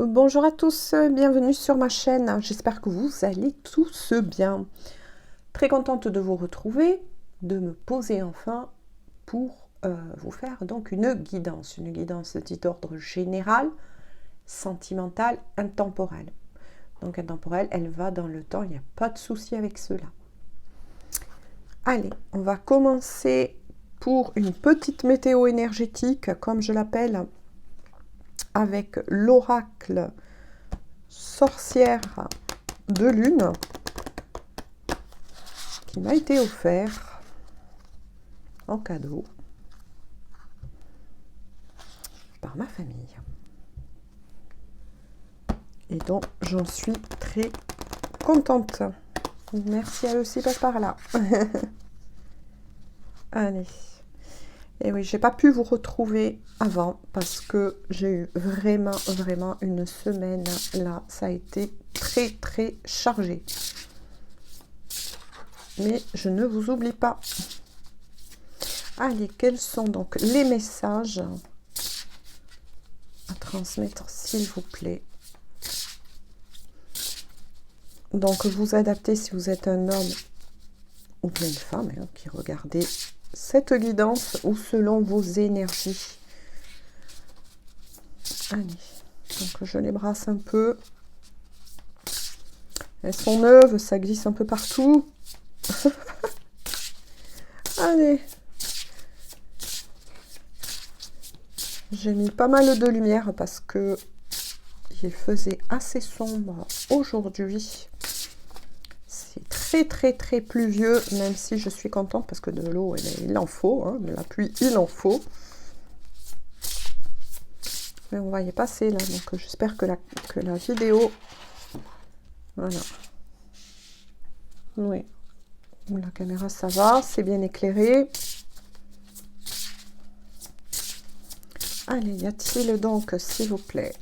Bonjour à tous, bienvenue sur ma chaîne. J'espère que vous allez tous bien. Très contente de vous retrouver, de me poser enfin pour vous faire donc une guidance dite d'ordre général, sentimentale, intemporelle. Donc intemporelle, elle va dans le temps, il n'y a pas de souci avec cela. Allez, on va commencer pour une petite météo énergétique, comme je l'appelle, avec l'oracle sorcière de lune qui m'a été offert en cadeau par ma famille et dont j'en suis très contente. Merci à eux aussi, passe par là. Allez. Et oui, j'ai pas pu vous retrouver avant parce que j'ai eu vraiment une semaine là, ça a été très chargé. Mais je ne vous oublie pas. Allez, quels sont donc les messages à transmettre, s'il vous plaît? Donc, vous adaptez si vous êtes un homme ou bien une femme qui regardez cette guidance ou selon vos énergies. Allez, donc je les brasse un peu. Elles sont neuves, ça glisse un peu partout. Allez. J'ai mis pas mal de lumière parce que il faisait assez sombre aujourd'hui. C'est très pluvieux, même si je suis contente parce que de l'eau, il en faut, de la pluie, il en faut. Mais on va y passer là, donc j'espère que la vidéo... Voilà. Oui. La caméra, ça va, c'est bien éclairé. Allez, y a-t-il donc, s'il vous plaît,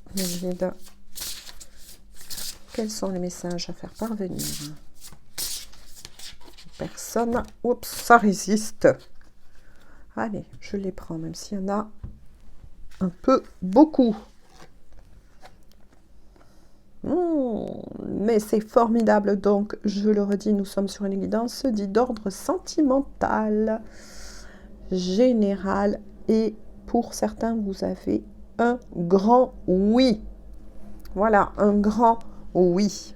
quels sont les messages à faire parvenir? Personne. Oups, ça résiste. Allez, je les prends, même s'il y en a un peu beaucoup. Mais c'est formidable. Donc, je le redis, nous sommes sur une guidance dite d'ordre sentimental, général. Et pour certains, vous avez un grand oui. Voilà, un grand oui.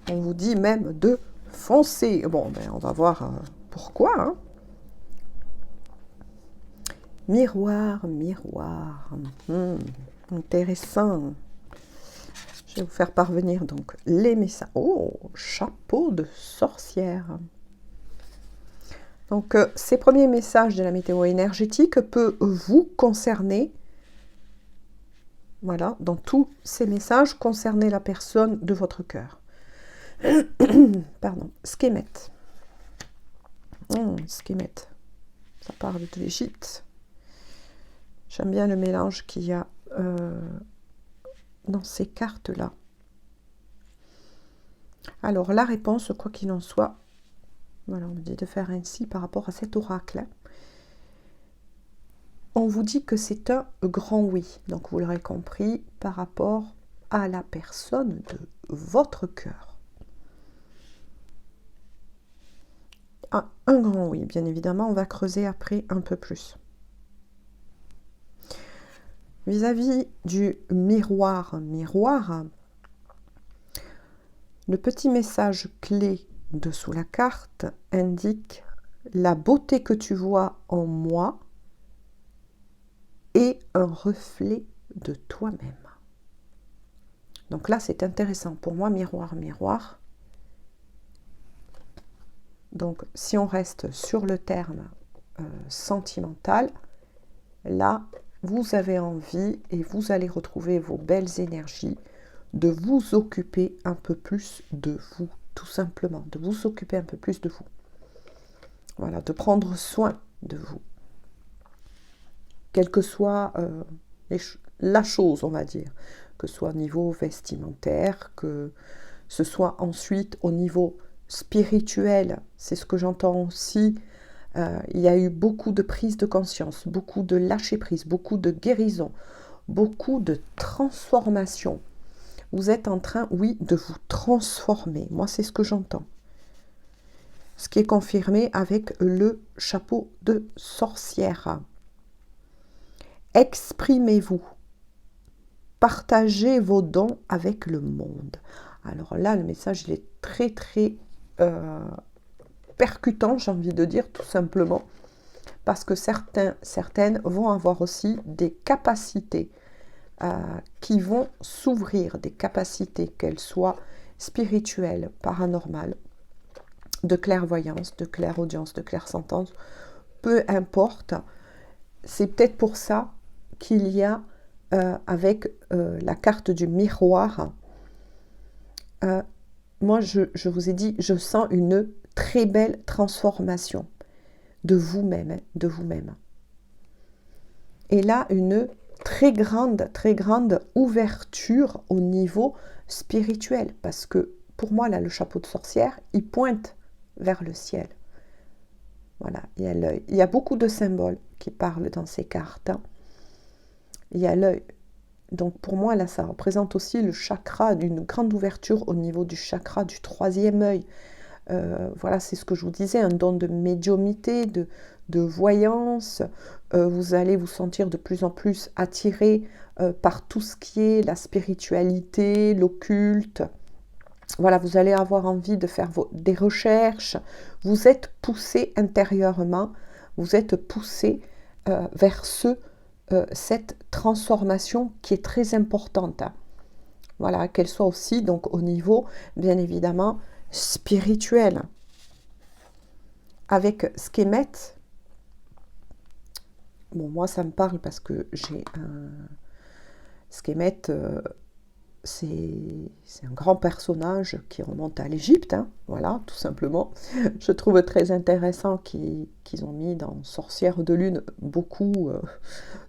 On vous dit même de foncer. Bon, ben, on va voir pourquoi. Miroir. Intéressant. Je vais vous faire parvenir donc les messages. Oh, chapeau de sorcière. Donc, ces premiers messages de la météo énergétique peuvent vous concerner. Voilà, dans tous ces messages, concerner la personne de votre cœur. Pardon, Sekhmet. Sekhmet. Ça parle de l'Égypte. J'aime bien le mélange qu'il y a dans ces cartes-là. Alors, la réponse, quoi qu'il en soit, voilà, on me dit de faire ainsi par rapport à cet oracle. On vous dit que c'est un grand oui. Donc, vous l'aurez compris, par rapport à la personne de votre cœur. Ah, un grand oui, bien évidemment, on va creuser après un peu plus. Vis-à-vis du miroir, le petit message clé dessous la carte indique la beauté que tu vois en moi est un reflet de toi-même. Donc là, c'est intéressant. Pour moi, miroir. Donc, si on reste sur le terme sentimental, là, vous avez envie et vous allez retrouver vos belles énergies de vous occuper un peu plus de vous, tout simplement, de vous occuper un peu plus de vous. Voilà, de prendre soin de vous. Quelle que soit la chose, on va dire, que ce soit au niveau vestimentaire, que ce soit ensuite au niveau spirituel, c'est ce que j'entends aussi. Il y a eu beaucoup de prise de conscience, beaucoup de lâcher prise, beaucoup de guérison, beaucoup de transformation. Vous êtes en train, oui, de vous transformer. Moi, c'est ce que j'entends. Ce qui est confirmé avec le chapeau de sorcière. Exprimez-vous. Partagez vos dons avec le monde. Alors là, le message, il est très, très percutant, j'ai envie de dire, tout simplement. Parce que certaines vont avoir aussi des capacités qui vont s'ouvrir, des capacités, qu'elles soient spirituelles, paranormales, de clairvoyance, de clairaudience, de clairsentence, peu importe. C'est peut-être pour ça qu'il y a, avec la carte du miroir, moi je vous ai dit, je sens une très belle transformation de vous-même, de vous-même. Et là, une très grande ouverture au niveau spirituel. Parce que pour moi, là, le chapeau de sorcière, il pointe vers le ciel. Voilà, il y a l'œil. Il y a beaucoup de symboles qui parlent dans ces cartes. Il y a l'œil. Donc pour moi, là, ça représente aussi le chakra, d'une grande ouverture au niveau du chakra du troisième œil. Voilà, c'est ce que je vous disais, un don de médiumnité, de voyance. Vous allez vous sentir de plus en plus attiré par tout ce qui est la spiritualité, l'occulte. Voilà, vous allez avoir envie de faire des recherches. Vous êtes poussé intérieurement, vous êtes poussé vers cette transformation qui est très importante. Voilà, qu'elle soit aussi donc au niveau, bien évidemment, spirituel. Avec Schemmet, bon, moi ça me parle parce que j'ai un Schemmet, c'est un grand personnage qui remonte à l'Égypte, hein, voilà, tout simplement. Je trouve très intéressant qu'ils ont mis dans Sorcière de Lune beaucoup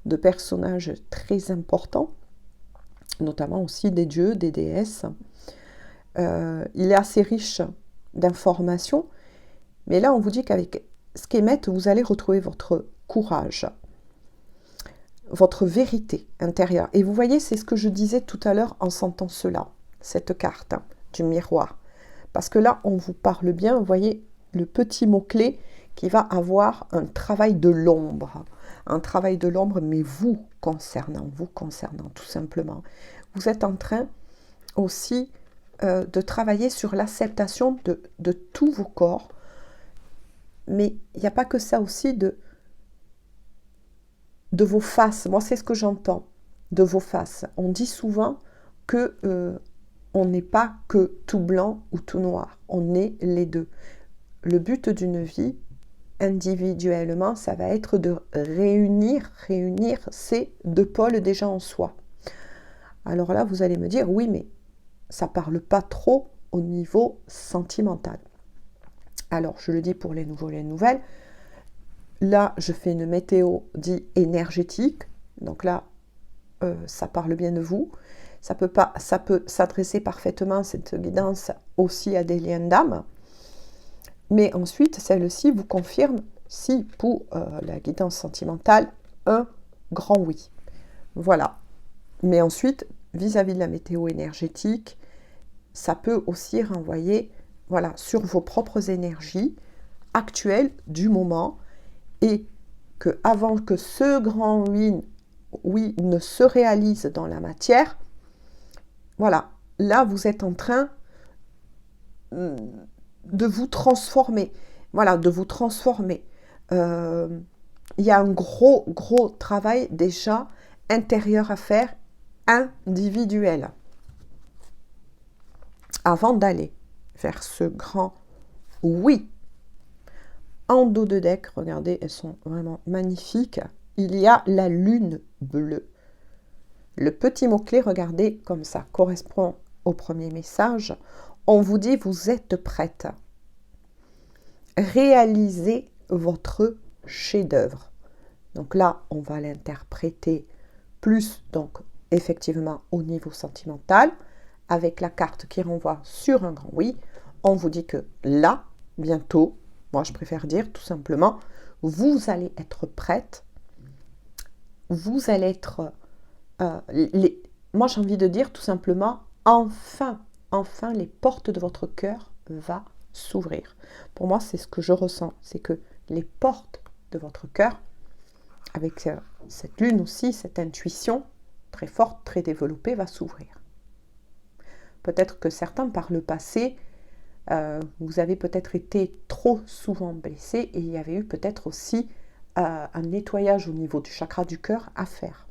de personnages très importants, notamment aussi des dieux, des déesses. Il est assez riche d'informations, mais là on vous dit qu'avec Schemmet, vous allez retrouver votre courage, votre vérité intérieure. Et vous voyez, c'est ce que je disais tout à l'heure en sentant cela, cette carte du miroir. Parce que là, on vous parle bien, vous voyez, le petit mot-clé qui va avoir un travail de l'ombre. Un travail de l'ombre, mais vous concernant, tout simplement. Vous êtes en train aussi de travailler sur l'acceptation de tous vos corps. Mais il n'y a pas que ça aussi de vos faces. Moi, c'est ce que j'entends, de vos faces. On dit souvent que on n'est pas que tout blanc ou tout noir. On est les deux. Le but d'une vie, individuellement, ça va être de réunir ces deux pôles déjà en soi. Alors là, vous allez me dire, oui, mais ça ne parle pas trop au niveau sentimental. Alors, je le dis pour les nouveaux et les nouvelles. Là, je fais une météo dit énergétique. Donc là, ça parle bien de vous. Ça peut s'adresser parfaitement, cette guidance, aussi à des liens d'âme. Mais ensuite, celle-ci vous confirme, si pour la guidance sentimentale, un grand oui. Voilà. Mais ensuite, vis-à-vis de la météo énergétique, ça peut aussi renvoyer, voilà, sur vos propres énergies actuelles du moment, et que avant que ce grand oui ne se réalise dans la matière, voilà, là vous êtes en train de vous transformer. Voilà, de vous transformer. Il y a un gros travail déjà intérieur à faire, individuel, avant d'aller vers ce grand oui. En dos de deck, regardez, elles sont vraiment magnifiques. Il y a la lune bleue. Le petit mot-clé, regardez, comme ça correspond au premier message. On vous dit, vous êtes prête. Réalisez votre chef-d'œuvre. Donc là, on va l'interpréter plus, donc effectivement, au niveau sentimental, avec la carte qui renvoie sur un grand oui. On vous dit que là, bientôt, moi je préfère dire tout simplement, vous allez être prête, vous allez être moi j'ai envie de dire tout simplement, enfin, les portes de votre cœur vont s'ouvrir. Pour moi, c'est ce que je ressens, c'est que les portes de votre cœur, avec cette lune aussi, cette intuition très forte, très développée, va s'ouvrir. Peut-être que certains, par le passé, vous avez peut-être été trop souvent blessés et il y avait eu peut-être aussi un nettoyage au niveau du chakra du cœur à faire.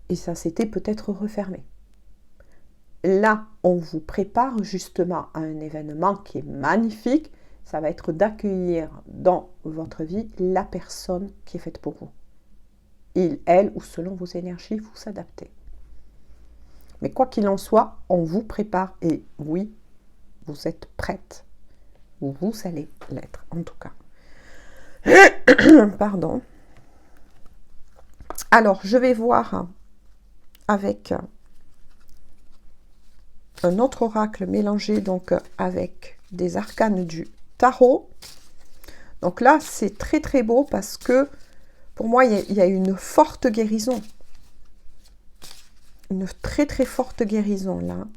Et ça s'était peut-être refermé. Là, on vous prépare justement à un événement qui est magnifique. Ça va être d'accueillir dans votre vie la personne qui est faite pour vous. Il, elle, ou selon vos énergies, vous s'adaptez. Mais quoi qu'il en soit, on vous prépare et oui, vous êtes prête. Ou vous allez l'être, en tout cas. Pardon. Alors, je vais voir avec un autre oracle mélangé donc avec des arcanes du tarot. Donc là, c'est très très beau parce que pour moi, il y a une forte guérison. Une très très forte guérison là.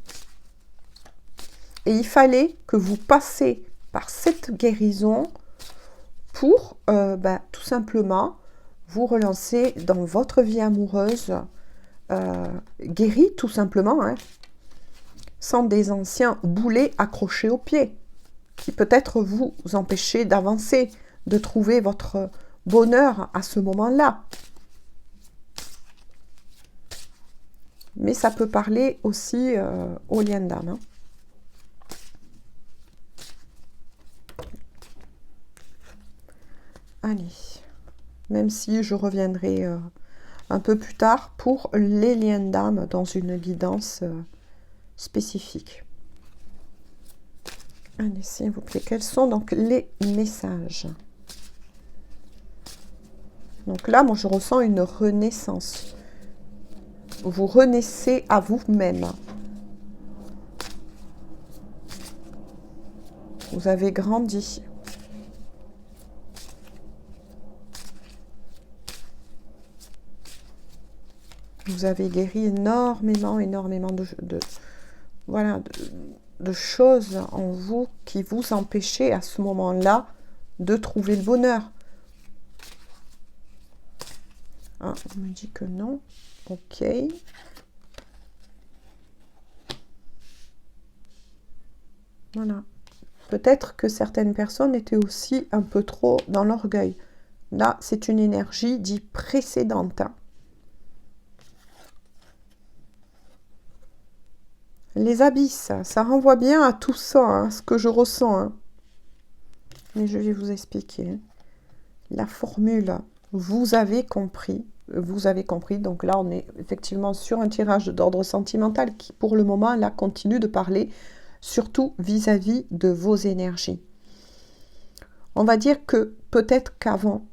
Et il fallait que vous passiez par cette guérison pour tout simplement vous relancer dans votre vie amoureuse guérie tout simplement, hein, sans des anciens boulets accrochés aux pieds qui peut-être vous empêchaient d'avancer, de trouver votre bonheur à ce moment-là. Mais ça peut parler aussi aux liens d'âme. Hein. Allez, même si je reviendrai un peu plus tard pour les liens d'âme dans une guidance spécifique. Allez, s'il vous plaît, quels sont donc les messages? Donc là, moi, je ressens une renaissance. Vous renaissez à vous-même. Vous avez grandi. Vous avez guéri énormément de choses en vous qui vous empêchaient à ce moment-là de trouver le bonheur. Ah, on me dit que non. Ok. Voilà. Peut-être que certaines personnes étaient aussi un peu trop dans l'orgueil. Là, c'est une énergie dite précédente. Hein. Les abysses, ça renvoie bien à tout ça, hein, ce que je ressens. Hein. Mais je vais vous expliquer. La formule, vous avez compris. Vous avez compris. Donc là, on est effectivement sur un tirage d'ordre sentimental qui, pour le moment, là, continue de parler surtout vis-à-vis de vos énergies. On va dire que peut-être qu'avant,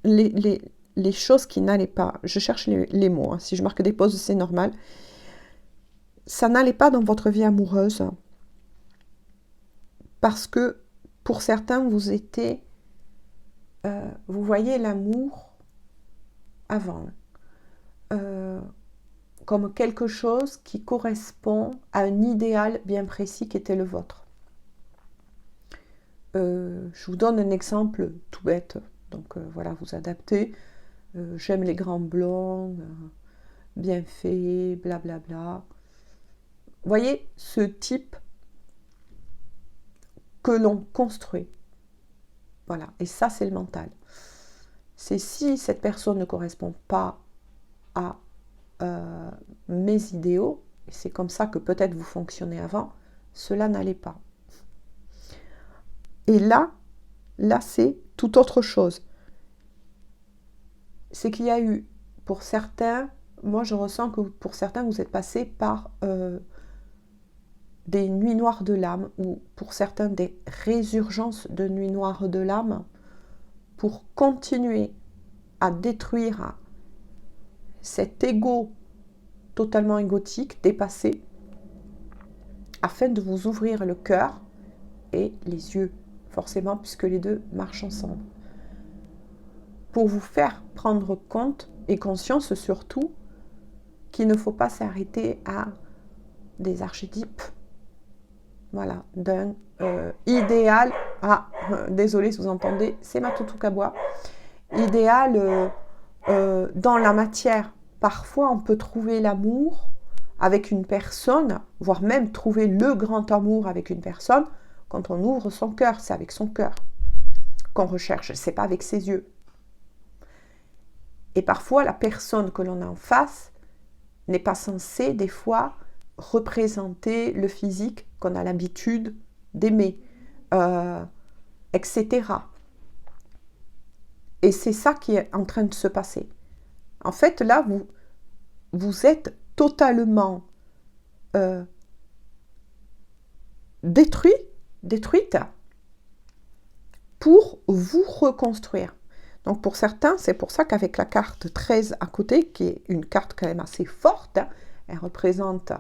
les choses qui n'allaient pas, je cherche les mots, hein, si je marque des pauses, c'est normal, ça n'allait pas dans votre vie amoureuse parce que pour certains, vous étiez, vous voyez l'amour avant, comme quelque chose qui correspond à un idéal bien précis qui était le vôtre. Je vous donne un exemple tout bête, donc voilà, vous adaptez. J'aime les grands blonds, bien faits, blablabla. Vous voyez, ce type que l'on construit. Voilà, et ça, c'est le mental. C'est si cette personne ne correspond pas à mes idéaux, et c'est comme ça que peut-être vous fonctionnez avant, cela n'allait pas. Et là c'est tout autre chose. C'est qu'il y a eu, pour certains, moi je ressens que pour certains, vous êtes passé par des nuits noires de l'âme, ou pour certains, des résurgences de nuits noires de l'âme, pour continuer à détruire cet ego totalement égotique, dépassé, afin de vous ouvrir le cœur et les yeux, forcément, puisque les deux marchent ensemble. pour vous faire prendre compte et conscience surtout qu'il ne faut pas s'arrêter à des archétypes, voilà, d'un idéal. Ah, désolé si vous entendez, c'est ma toutou kabois. Idéal dans la matière. Parfois, on peut trouver l'amour avec une personne, voire même trouver le grand amour avec une personne, quand on ouvre son cœur. C'est avec son cœur qu'on recherche, c'est pas avec ses yeux. Et parfois, la personne que l'on a en face n'est pas censée, des fois, représenter le physique qu'on a l'habitude d'aimer, etc. Et c'est ça qui est en train de se passer. En fait, là, vous êtes totalement détruite pour vous reconstruire. Donc pour certains, c'est pour ça qu'avec la carte 13 à côté, qui est une carte quand même assez forte, elle représente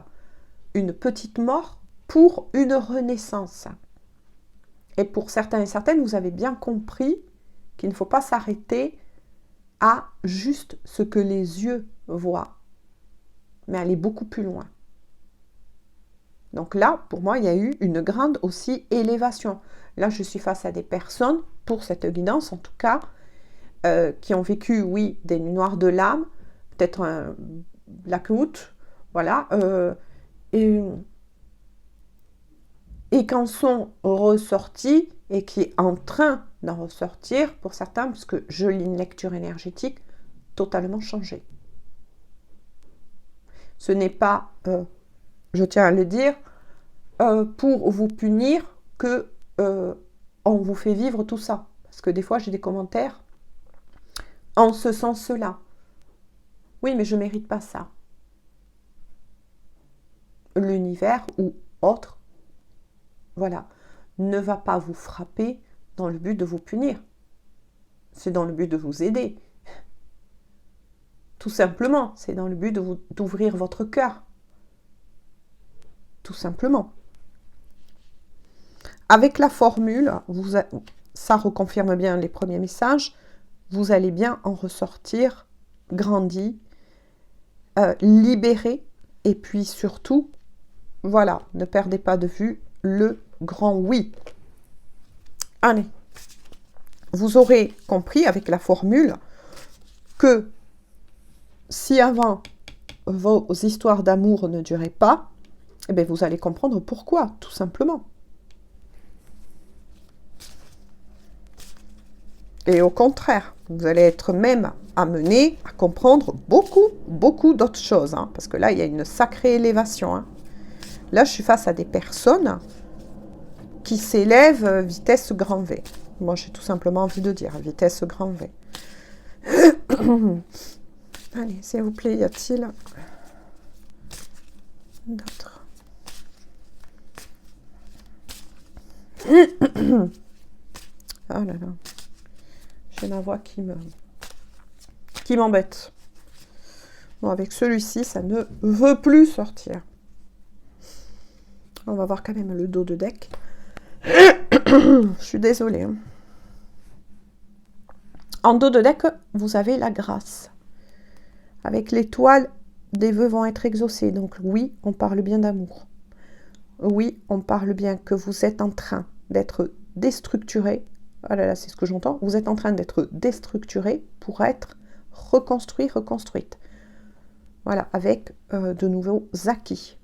une petite mort pour une renaissance. Et pour certains et certaines, vous avez bien compris qu'il ne faut pas s'arrêter à juste ce que les yeux voient, mais aller beaucoup plus loin. Donc là, pour moi, il y a eu une grande aussi élévation. Là, je suis face à des personnes, pour cette guidance en tout cas, qui ont vécu, oui, des nuits noires de l'âme, peut-être un blackout, voilà, et qu'en sont ressortis et qui est en train d'en ressortir, pour certains, parce que je lis une lecture énergétique, totalement changée. Ce n'est pas, je tiens à le dire, pour vous punir que on vous fait vivre tout ça. Parce que des fois, j'ai des commentaires en ce sens-là. Oui, mais je ne mérite pas ça. L'univers ou autre, voilà, ne va pas vous frapper dans le but de vous punir. C'est dans le but de vous aider. Tout simplement, c'est dans le but d'ouvrir votre cœur. Tout simplement. Avec la formule, ça reconfirme bien les premiers messages, vous allez bien en ressortir grandi, libéré, et puis surtout, voilà, ne perdez pas de vue le grand oui. Allez, vous aurez compris avec la formule que si avant vos histoires d'amour ne duraient pas, eh bien vous allez comprendre pourquoi, tout simplement. Et au contraire, vous allez être même amené à comprendre beaucoup d'autres choses. Hein, parce que là, il y a une sacrée élévation. Hein. Là, je suis face à des personnes qui s'élèvent vitesse grand V. Moi, j'ai tout simplement envie de dire vitesse grand V. Allez, s'il vous plaît, y a-t-il d'autres? Oh là là. J'ai ma voix qui m'embête. Bon, avec celui-ci, ça ne veut plus sortir. On va voir quand même le dos de deck. Je suis désolée. Hein. En dos de deck, vous avez la grâce. Avec l'étoile, des vœux vont être exaucés. Donc oui, on parle bien d'amour. Oui, on parle bien que vous êtes en train d'être déstructuré. Ah là là, c'est ce que j'entends. Vous êtes en train d'être déstructuré pour être reconstruite. Voilà, avec de nouveaux acquis.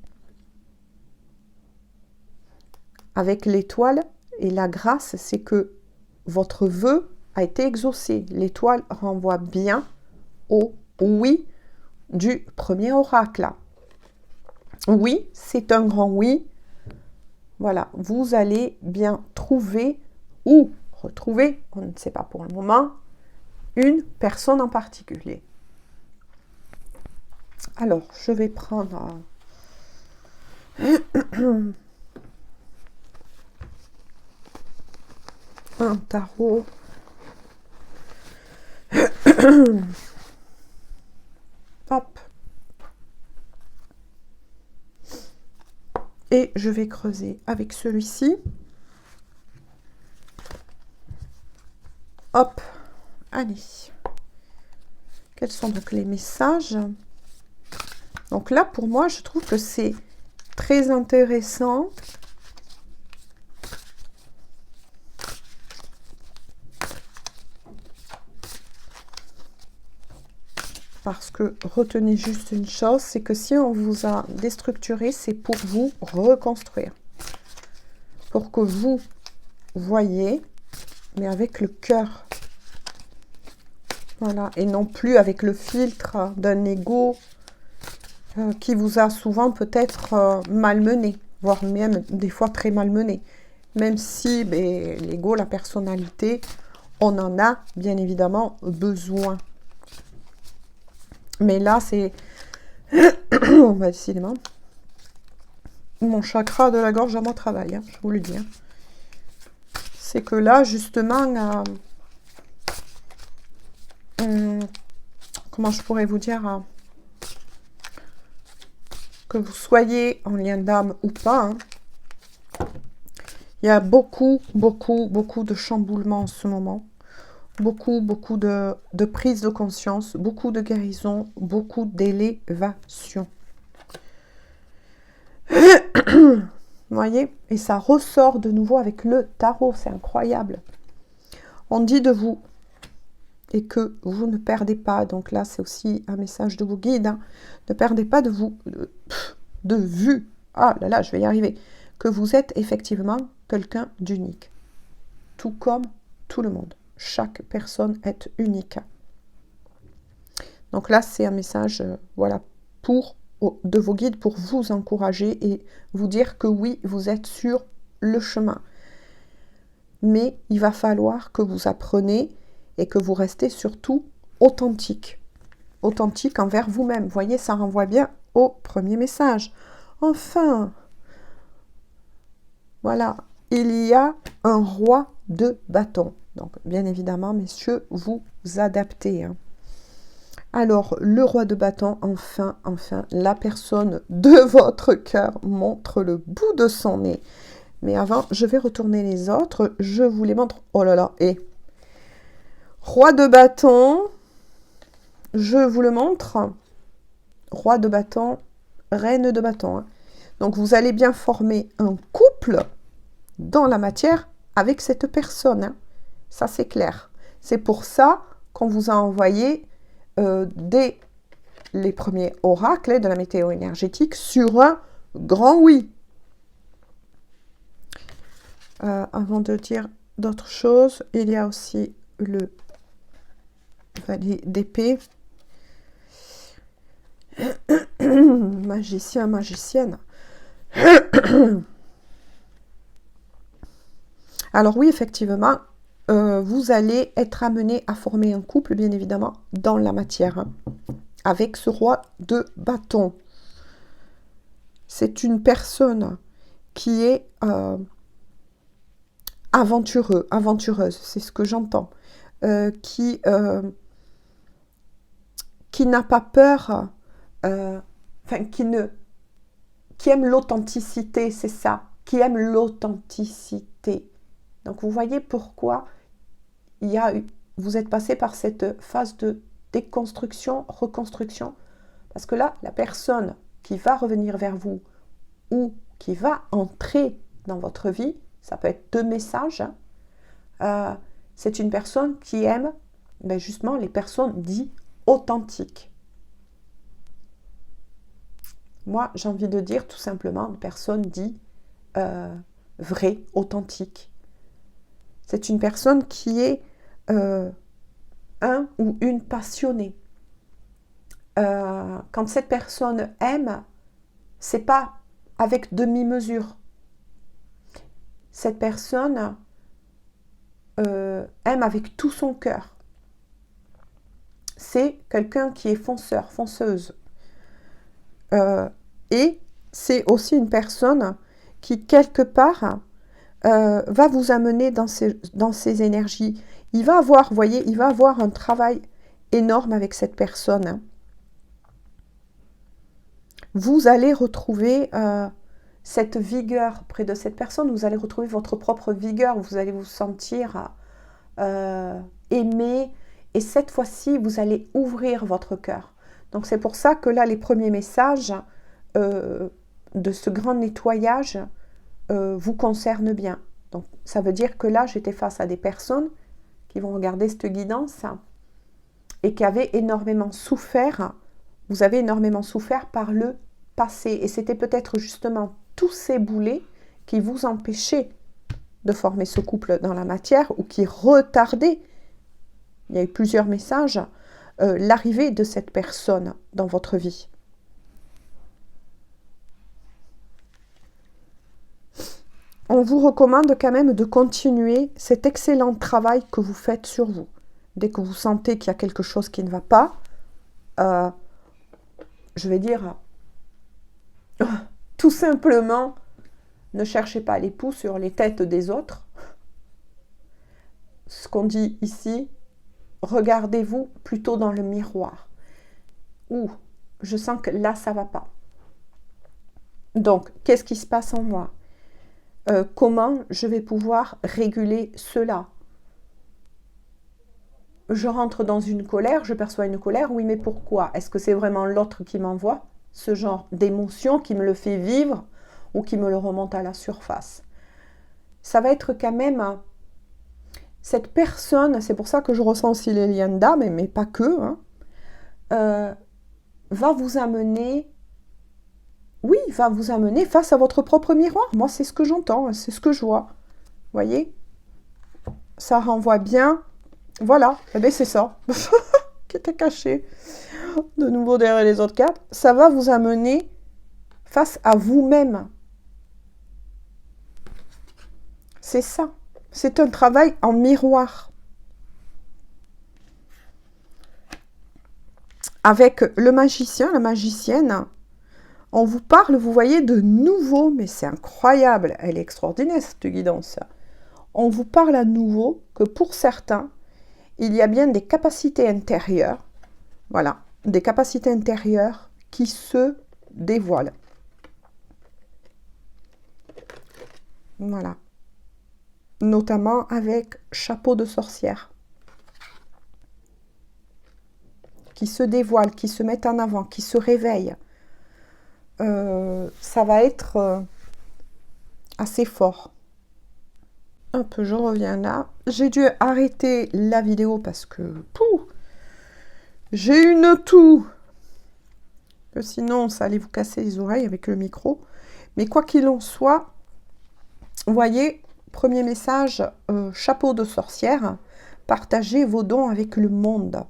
Avec l'étoile et la grâce, c'est que votre vœu a été exaucé. L'étoile renvoie bien au oui du premier oracle. Oui, c'est un grand oui. Voilà, vous allez bien trouver ou retrouver, on ne sait pas pour le moment, une personne en particulier. Alors, je vais prendre un tarot. Hop. Et je vais creuser avec celui-ci. Hop. Allez. Quels sont donc les messages? Donc là, pour moi, je trouve que c'est très intéressant. Parce que retenez juste une chose, c'est que si on vous a déstructuré, c'est pour vous reconstruire. Pour que vous voyez, mais avec le cœur. Voilà, et non plus avec le filtre d'un ego qui vous a souvent peut-être malmené, voire même des fois très malmené. Même si l'ego, la personnalité, on en a bien évidemment besoin. Mais là, c'est... on va décidément... Mon chakra de la gorge à moi travaille, hein, je vous le dis. Hein. C'est que là, justement... comment je pourrais vous dire... que vous soyez en lien d'âme ou pas... Hein, il y a beaucoup de chamboulements en ce moment. Beaucoup de prise de conscience, beaucoup de guérison, beaucoup d'élévation. Vous voyez? Et ça ressort de nouveau avec le tarot, c'est incroyable. On dit de vous, et que vous ne perdez pas, donc là c'est aussi un message de vos guides, hein, ne perdez pas de vous, de vue, ah là là, je vais y arriver, que vous êtes effectivement quelqu'un d'unique, tout comme tout le monde. Chaque personne est unique. Donc là, c'est un message voilà, de vos guides pour vous encourager et vous dire que oui, vous êtes sur le chemin. Mais il va falloir que vous appreniez et que vous restez surtout authentique. Authentique envers vous-même. Vous voyez, ça renvoie bien au premier message. Enfin, voilà, il y a un roi de bâton. Donc, bien évidemment, messieurs, vous adaptez. Hein. Alors, le roi de bâton, enfin, la personne de votre cœur montre le bout de son nez. Mais avant, je vais retourner les autres. Je vous les montre. Oh là là, et roi de bâton, je vous le montre. Roi de bâton, reine de bâton. Hein. Donc, vous allez bien former un couple dans la matière avec cette personne. Hein. Ça, c'est clair. C'est pour ça qu'on vous a envoyé dès les premiers oracles de la météo énergétique sur un grand oui. Avant de dire d'autres choses, il y a aussi le valet d'épée. Magicien, magicienne. Alors oui, effectivement, vous allez être amené à former un couple, bien évidemment, dans la matière, hein, avec ce roi de bâton. C'est une personne qui est aventureuse, c'est ce que j'entends, qui n'a pas peur, qui aime l'authenticité, c'est ça, qui aime l'authenticité. Donc, vous voyez pourquoi vous êtes passé par cette phase de déconstruction, reconstruction. Parce que là, la personne qui va revenir vers vous ou qui va entrer dans votre vie, ça peut être 2 messages, c'est une personne qui aime justement les personnes dites authentiques. Moi, j'ai envie de dire tout simplement une personne dit vraie, authentique. C'est une personne qui est un ou une passionnée. Quand cette personne aime, c'est pas avec demi-mesure. Cette personne aime avec tout son cœur. C'est quelqu'un qui est fonceur, fonceuse. Et c'est aussi une personne qui, quelque part, va vous amener dans ces énergies. Il va avoir, vous voyez, il va avoir un travail énorme avec cette personne. Hein. Vous allez retrouver cette vigueur près de cette personne. Vous allez retrouver votre propre vigueur. Vous allez vous sentir aimé Et cette fois-ci, vous allez ouvrir votre cœur. Donc c'est pour ça que là, les premiers messages de ce grand nettoyage vous concernent bien. Donc ça veut dire que là, j'étais face à des personnes qui vont regarder cette guidance et qui avaient énormément souffert. Vous avez énormément souffert par le passé. Et c'était peut-être justement tous ces boulets qui vous empêchaient de former ce couple dans la matière ou qui retardaient, il y a eu plusieurs messages, l'arrivée de cette personne dans votre vie. On vous recommande quand même de continuer cet excellent travail que vous faites sur vous. Dès que vous sentez qu'il y a quelque chose qui ne va pas, je vais dire, tout simplement, ne cherchez pas les poux sur les têtes des autres. Ce qu'on dit ici, regardez-vous plutôt dans le miroir. Ouh, je sens que là, ça ne va pas. Donc, qu'est-ce qui se passe en moi? Comment je vais pouvoir réguler cela? Je rentre dans une colère, je perçois une colère, oui, mais pourquoi? Est-ce que c'est vraiment l'autre qui m'envoie ce genre d'émotion, qui me le fait vivre ou qui me le remonte à la surface? Ça va être quand même cette personne, c'est pour ça que je ressens aussi les liens d'âme, mais pas que, hein, va vous amener, oui, va vous amener face à votre propre miroir. Moi, c'est ce que j'entends, c'est ce que je vois. Vous voyez? Ça renvoie bien. Voilà, eh bien c'est ça, qui était caché de nouveau derrière les autres cartes. Ça va vous amener face à vous-même. C'est ça. C'est un travail en miroir. Avec le magicien, la magicienne, on vous parle, vous voyez, de nouveau, mais c'est incroyable, elle est extraordinaire cette guidance. On vous parle à nouveau que pour certains, il y a bien des capacités intérieures, voilà, des capacités intérieures qui se dévoilent. Voilà. Notamment avec chapeau de sorcière. Qui se dévoilent, qui se mettent en avant, qui se réveillent. Ça va être assez fort. Hop, je reviens là. J'ai dû arrêter la vidéo parce que j'ai une toux. Que sinon, ça allait vous casser les oreilles avec le micro. Mais quoi qu'il en soit, vous voyez, premier message, chapeau de sorcière, partagez vos dons avec le monde.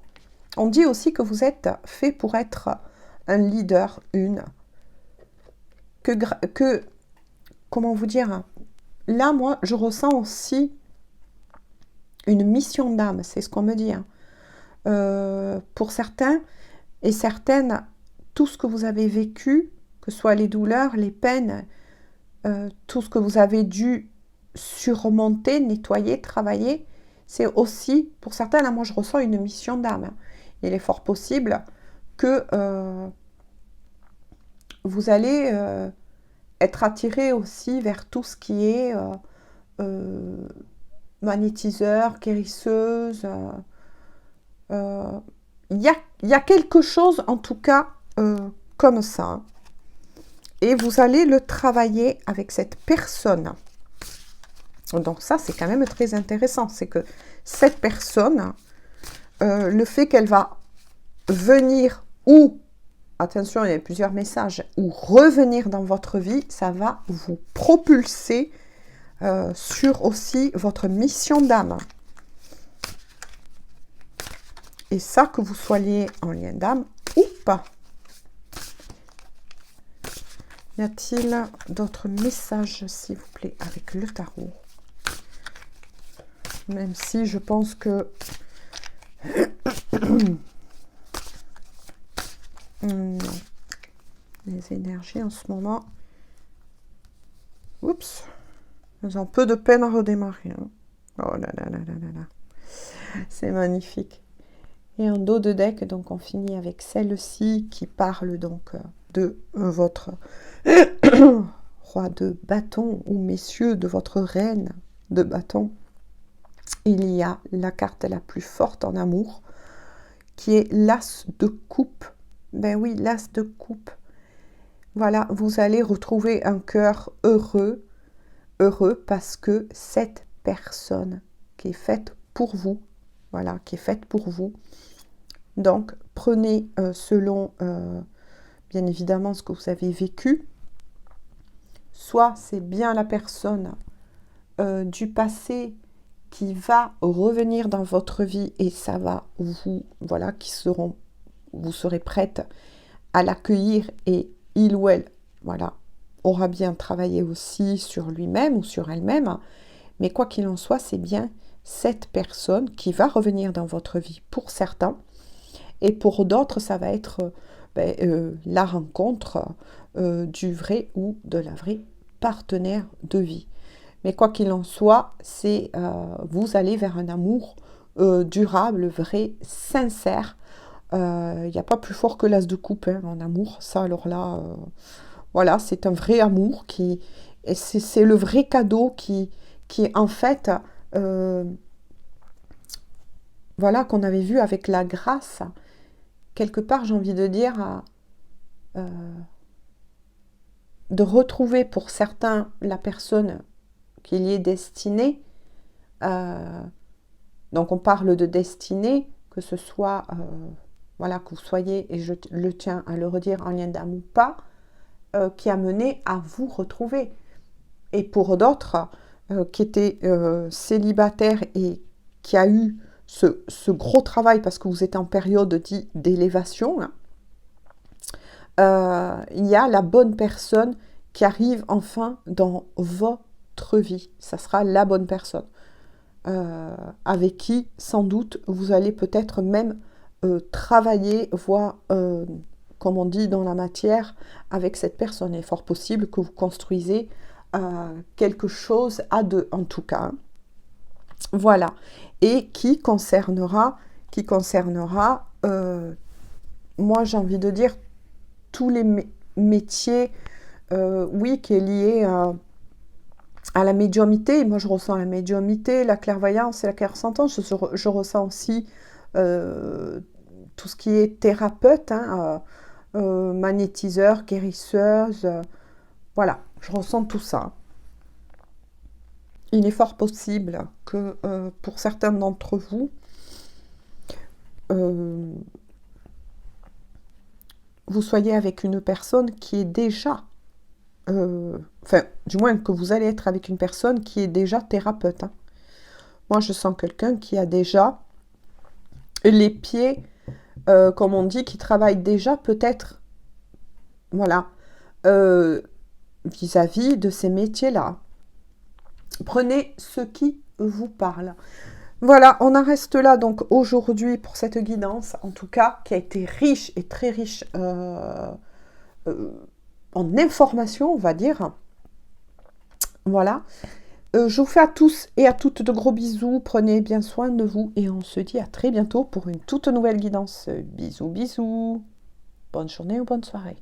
On dit aussi que vous êtes fait pour être un leader, comment vous dire, là, moi, je ressens aussi une mission d'âme, c'est ce qu'on me dit. Pour certains et certaines, tout ce que vous avez vécu, que ce soit les douleurs, les peines, tout ce que vous avez dû surmonter, nettoyer, travailler, c'est aussi, pour certains, là, moi, je ressens une mission d'âme. Il est fort possible que vous allez être attiré aussi vers tout ce qui est magnétiseur, guérisseuse. Il y a quelque chose, en tout cas, comme ça. Et vous allez le travailler avec cette personne. Donc ça, c'est quand même très intéressant. C'est que cette personne, le fait qu'elle va venir ou, attention, il y a plusieurs messages, ou revenir dans votre vie, ça va vous propulser sur aussi votre mission d'âme. Et ça, que vous soyez en lien d'âme ou pas. Y a-t-il d'autres messages, s'il vous plaît, avec le tarot? Même si je pense que... non. Les énergies en ce moment... Oups. Elles ont peu de peine à redémarrer. Hein. Oh là là là là là là. C'est magnifique. Et en dos de deck, donc on finit avec celle-ci qui parle donc de votre roi de bâton ou messieurs, de votre reine de bâton. Il y a la carte la plus forte en amour, qui est l'as de coupe. Ben oui, l'as de coupe. Voilà, vous allez retrouver un cœur heureux, heureux parce que cette personne qui est faite pour vous, voilà, qui est faite pour vous. Donc, prenez selon, bien évidemment, ce que vous avez vécu. Soit c'est bien la personne du passé qui va revenir dans votre vie et ça va vous, voilà, vous serez prête à l'accueillir et il ou elle, voilà, aura bien travaillé aussi sur lui-même ou sur elle-même. Mais quoi qu'il en soit, c'est bien cette personne qui va revenir dans votre vie pour certains. Et pour d'autres, ça va être la rencontre du vrai ou de la vraie partenaire de vie. Mais quoi qu'il en soit, vous allez vers un amour durable, vrai, sincère. Il n'y a pas plus fort que l'as de coupe en amour. Ça, alors là, voilà, c'est un vrai amour c'est le vrai cadeau qui en fait, voilà, qu'on avait vu avec la grâce. Quelque part, j'ai envie de dire, de retrouver pour certains la personne qu'il y est destinée. Donc on parle de destinée, que ce soit, voilà, que vous soyez, et je le tiens à le redire, en lien d'âme ou pas, qui a mené à vous retrouver. Et pour d'autres qui étaient célibataires et qui a eu ce gros travail parce que vous êtes en période d'élévation, il y a la bonne personne qui arrive enfin dans votre vie. Ça sera la bonne personne avec qui, sans doute, vous allez peut-être même travailler, voire, comme on dit dans la matière, avec cette personne. Il est fort possible que vous construisez quelque chose à deux, en tout cas. Voilà. Et qui concernera, moi j'ai envie de dire, tous les métiers, oui, qui est lié à la médiumnité. Moi, je ressens la médiumnité, la clairvoyance et la clairsentence. Je ressens aussi tout ce qui est thérapeute, magnétiseur, guérisseuse. Voilà, je ressens tout ça. Il est fort possible que pour certains d'entre vous, vous soyez avec une personne qui est déjà, enfin, du moins que vous allez être avec une personne qui est déjà thérapeute. Moi, je sens quelqu'un qui a déjà les pieds, comme on dit, qui travaille déjà peut-être, voilà, vis-à-vis de ces métiers-là. Prenez ce qui vous parle. Voilà, on en reste là donc aujourd'hui pour cette guidance, en tout cas, qui a été riche et très riche en informations, on va dire. Voilà. Je vous fais à tous et à toutes de gros bisous. Prenez bien soin de vous et on se dit à très bientôt pour une toute nouvelle guidance. Bisous, bisous. Bonne journée ou bonne soirée.